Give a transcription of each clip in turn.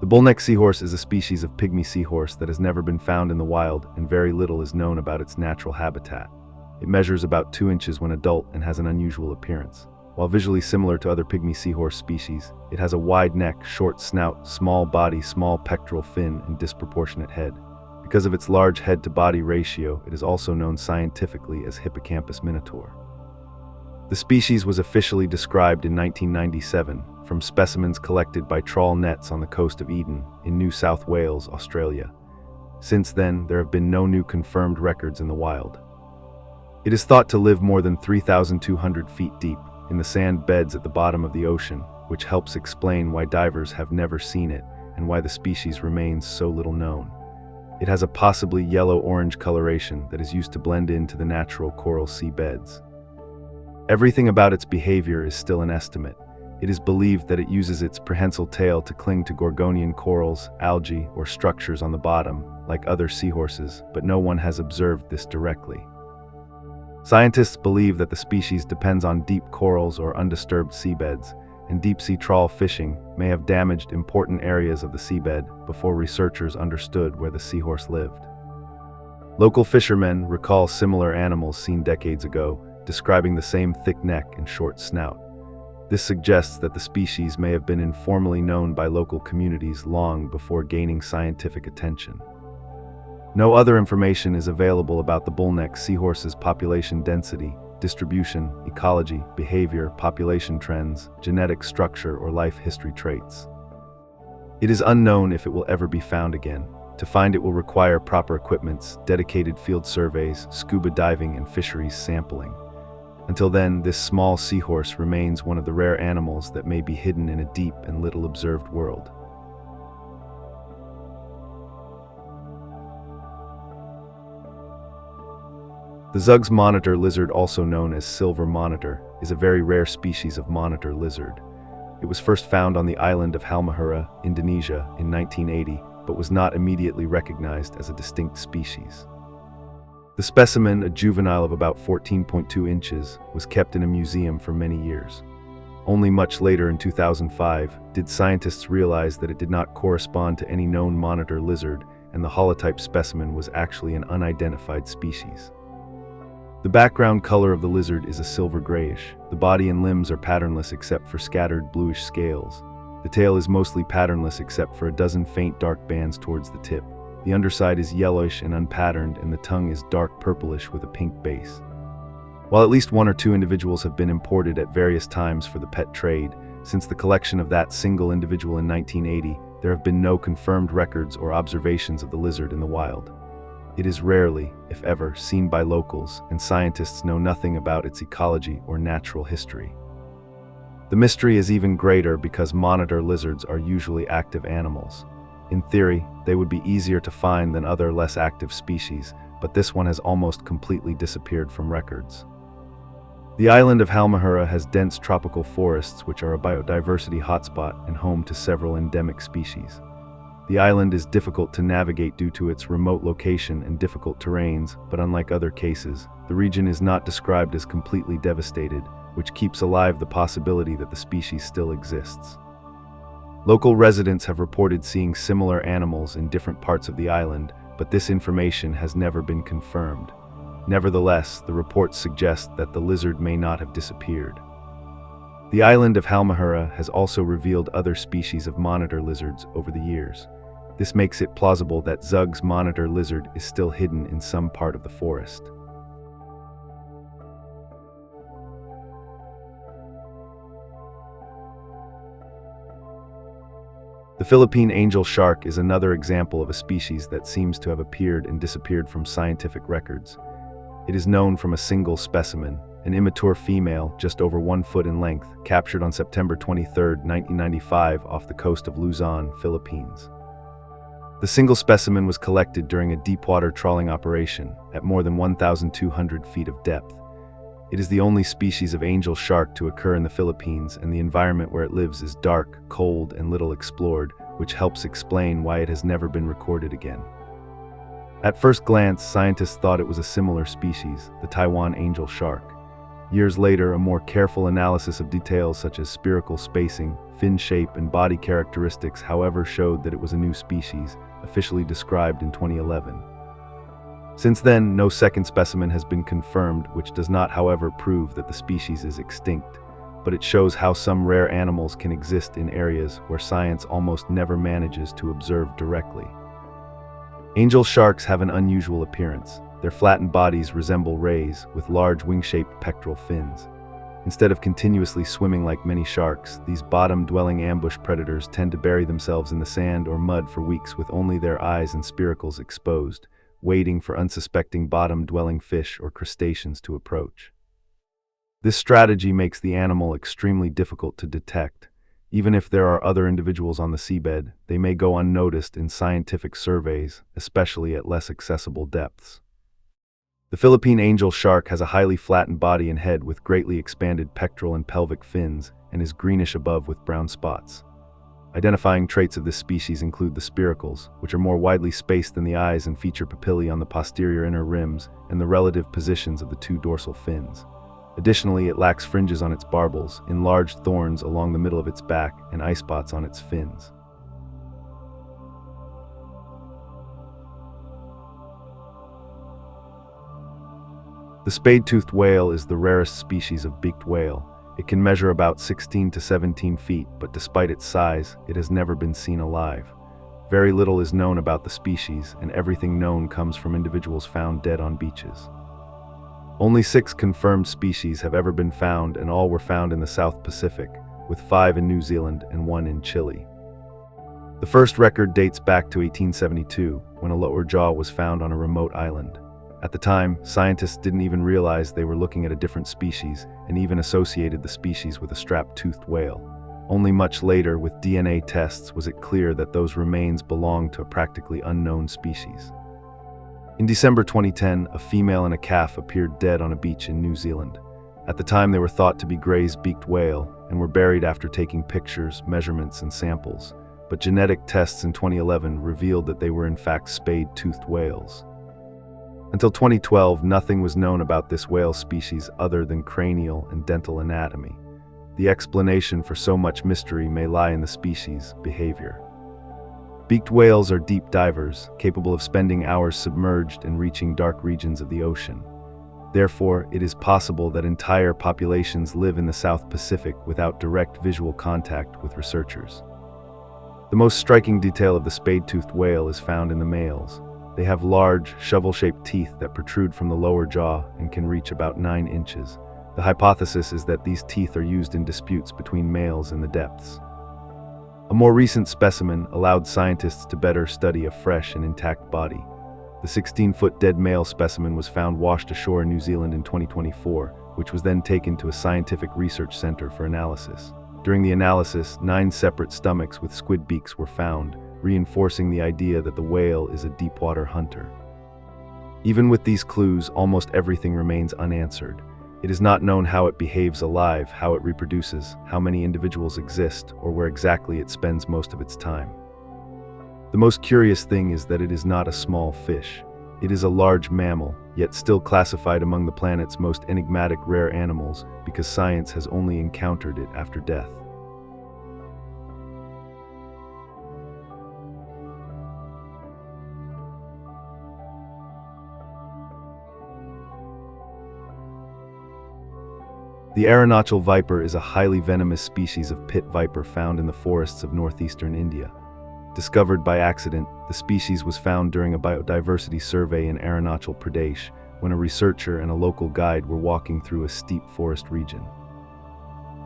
The bullneck seahorse is a species of pygmy seahorse that has never been found in the wild, and very little is known about its natural habitat. It measures about 2 inches when adult and has an unusual appearance. While visually similar to other pygmy seahorse species, it has a wide neck, short snout, small body, small pectoral fin, and disproportionate head. Because of its large head-to-body ratio, it is also known scientifically as Hippocampus minotaur. The species was officially described in 1997 from specimens collected by trawl nets on the coast of Eden in New South Wales, Australia. Since then, there have been no new confirmed records in the wild. It is thought to live more than 3,200 feet deep in the sand beds at the bottom of the ocean, which helps explain why divers have never seen it and why the species remains so little known. It has a possibly yellow-orange coloration that is used to blend into the natural coral sea beds. Everything about its behavior is still an estimate. It is believed that it uses its prehensile tail to cling to Gorgonian corals, algae, or structures on the bottom, like other seahorses, but no one has observed this directly. Scientists believe that the species depends on deep corals or undisturbed seabeds, and deep-sea trawl fishing may have damaged important areas of the seabed before researchers understood where the seahorse lived. Local fishermen recall similar animals seen decades ago, describing the same thick neck and short snout. This suggests that the species may have been informally known by local communities long before gaining scientific attention. No other information is available about the bullneck seahorse's population density, distribution, ecology, behavior, population trends, genetic structure, or life history traits. It is unknown if it will ever be found again. To find it will require proper equipment, dedicated field surveys, scuba diving, and fisheries sampling. Until then, this small seahorse remains one of the rare animals that may be hidden in a deep and little observed world. The Zug's monitor lizard, also known as silver monitor, is a very rare species of monitor lizard. It was first found on the island of Halmahera, Indonesia, in 1980, but was not immediately recognized as a distinct species. The specimen, a juvenile of about 14.2 inches, was kept in a museum for many years. Only much later, in 2005, did scientists realize that it did not correspond to any known monitor lizard, and the holotype specimen was actually an unidentified species. The background color of the lizard is a silver grayish. The body and limbs are patternless except for scattered bluish scales. The tail is mostly patternless except for a dozen faint dark bands towards the tip. The underside is yellowish and unpatterned, and the tongue is dark purplish with a pink base. While at least 1 or 2 individuals have been imported at various times for the pet trade, since the collection of that single individual in 1980, there have been no confirmed records or observations of the lizard in the wild. It is rarely, if ever, seen by locals, and scientists know nothing about its ecology or natural history. The mystery is even greater because monitor lizards are usually active animals. In theory, they would be easier to find than other less active species, but this one has almost completely disappeared from records. The island of Halmahera has dense tropical forests which are a biodiversity hotspot and home to several endemic species. The island is difficult to navigate due to its remote location and difficult terrains, but unlike other cases, the region is not described as completely devastated, which keeps alive the possibility that the species still exists. Local residents have reported seeing similar animals in different parts of the island, but this information has never been confirmed. Nevertheless, the reports suggest that the lizard may not have disappeared. The island of Halmahera has also revealed other species of monitor lizards over the years. This makes it plausible that Zug's monitor lizard is still hidden in some part of the forest. The Philippine angel shark is another example of a species that seems to have appeared and disappeared from scientific records. It is known from a single specimen, an immature female just over 1 foot in length, captured on September 23, 1995 off the coast of Luzon, Philippines. The single specimen was collected during a deepwater trawling operation at more than 1,200 feet of depth. It is the only species of angel shark to occur in the Philippines, and the environment where it lives is dark, cold, and little explored, which helps explain why it has never been recorded again. At first glance, scientists thought it was a similar species, the Taiwan angel shark. Years later, a more careful analysis of details such as spherical spacing, fin shape, and body characteristics, however, showed that it was a new species, officially described in 2011. Since then, no second specimen has been confirmed, which does not, however, prove that the species is extinct, but it shows how some rare animals can exist in areas where science almost never manages to observe directly. Angel sharks have an unusual appearance. Their flattened bodies resemble rays, with large wing-shaped pectoral fins. Instead of continuously swimming like many sharks, these bottom-dwelling ambush predators tend to bury themselves in the sand or mud for weeks with only their eyes and spiracles exposed, waiting for unsuspecting bottom-dwelling fish or crustaceans to approach. This strategy makes the animal extremely difficult to detect. Even if there are other individuals on the seabed, they may go unnoticed in scientific surveys, especially at less accessible depths. The Philippine angel shark has a highly flattened body and head with greatly expanded pectoral and pelvic fins, and is greenish above with brown spots. Identifying traits of this species include the spiracles, which are more widely spaced than the eyes and feature papillae on the posterior inner rims, and the relative positions of the two dorsal fins. Additionally, it lacks fringes on its barbels, enlarged thorns along the middle of its back, and eye spots on its fins. The spade-toothed whale is the rarest species of beaked whale. It can measure about 16 to 17 feet, but despite its size, it has never been seen alive. Very little is known about the species, and everything known comes from individuals found dead on beaches. Only 6 confirmed species have ever been found, and all were found in the South Pacific, with 5 in New Zealand and 1 in Chile. The first record dates back to 1872, when a lower jaw was found on a remote island. At the time, scientists didn't even realize they were looking at a different species, and even associated the species with a strap-toothed whale. Only much later, with DNA tests, was it clear that those remains belonged to a practically unknown species. In December 2010, a female and a calf appeared dead on a beach in New Zealand. At the time, they were thought to be Gray's beaked whale, and were buried after taking pictures, measurements, and samples. But genetic tests in 2011 revealed that they were in fact spade-toothed whales. Until 2012, nothing was known about this whale species other than cranial and dental anatomy. The explanation for so much mystery may lie in the species' behavior. Beaked whales are deep divers, capable of spending hours submerged and reaching dark regions of the ocean. Therefore, it is possible that entire populations live in the South Pacific without direct visual contact with researchers. The most striking detail of the spade-toothed whale is found in the males. They have large, shovel-shaped teeth that protrude from the lower jaw and can reach about 9 inches. The hypothesis is that these teeth are used in disputes between males in the depths. A more recent specimen allowed scientists to better study a fresh and intact body. The 16-foot dead male specimen was found washed ashore in New Zealand in 2024, which was then taken to a scientific research center for analysis. During the analysis, 9 separate stomachs with squid beaks were found, reinforcing the idea that the whale is a deepwater hunter. Even with these clues, almost everything remains unanswered. It is not known how it behaves alive, how it reproduces, how many individuals exist, or where exactly it spends most of its time. The most curious thing is that it is not a small fish. It is a large mammal, yet still classified among the planet's most enigmatic rare animals because science has only encountered it after death. The Arunachal viper is a highly venomous species of pit viper found in the forests of northeastern India. Discovered by accident, the species was found during a biodiversity survey in Arunachal Pradesh when a researcher and a local guide were walking through a steep forest region.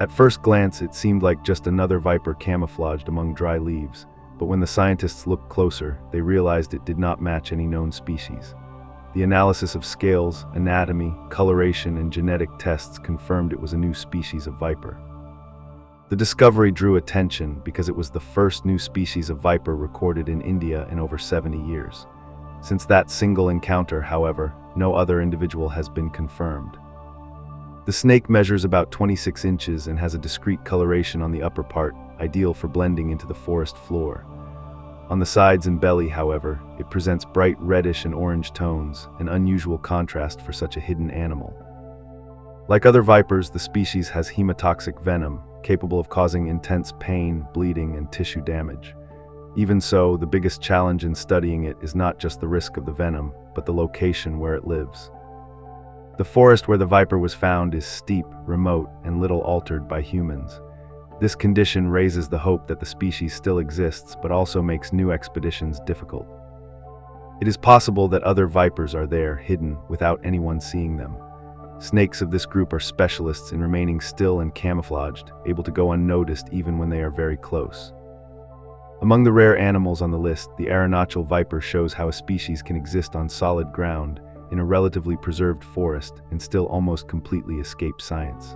At first glance, it seemed like just another viper camouflaged among dry leaves, but when the scientists looked closer, they realized it did not match any known species. The analysis of scales, anatomy, coloration, and genetic tests confirmed it was a new species of viper. The discovery drew attention because it was the first new species of viper recorded in India in over 70 years. Since that single encounter, however, no other individual has been confirmed. The snake measures about 26 inches and has a discrete coloration on the upper part, ideal for blending into the forest floor. On the sides and belly, however, it presents bright reddish and orange tones, an unusual contrast for such a hidden animal. Like other vipers, the species has hemotoxic venom, capable of causing intense pain, bleeding, and tissue damage. Even so, the biggest challenge in studying it is not just the risk of the venom, but the location where it lives. The forest where the viper was found is steep, remote, and little altered by humans. This condition raises the hope that the species still exists, but also makes new expeditions difficult. It is possible that other vipers are there, hidden, without anyone seeing them. Snakes of this group are specialists in remaining still and camouflaged, able to go unnoticed even when they are very close. Among the rare animals on the list, the aeronautal viper shows how a species can exist on solid ground, in a relatively preserved forest, and still almost completely escape science.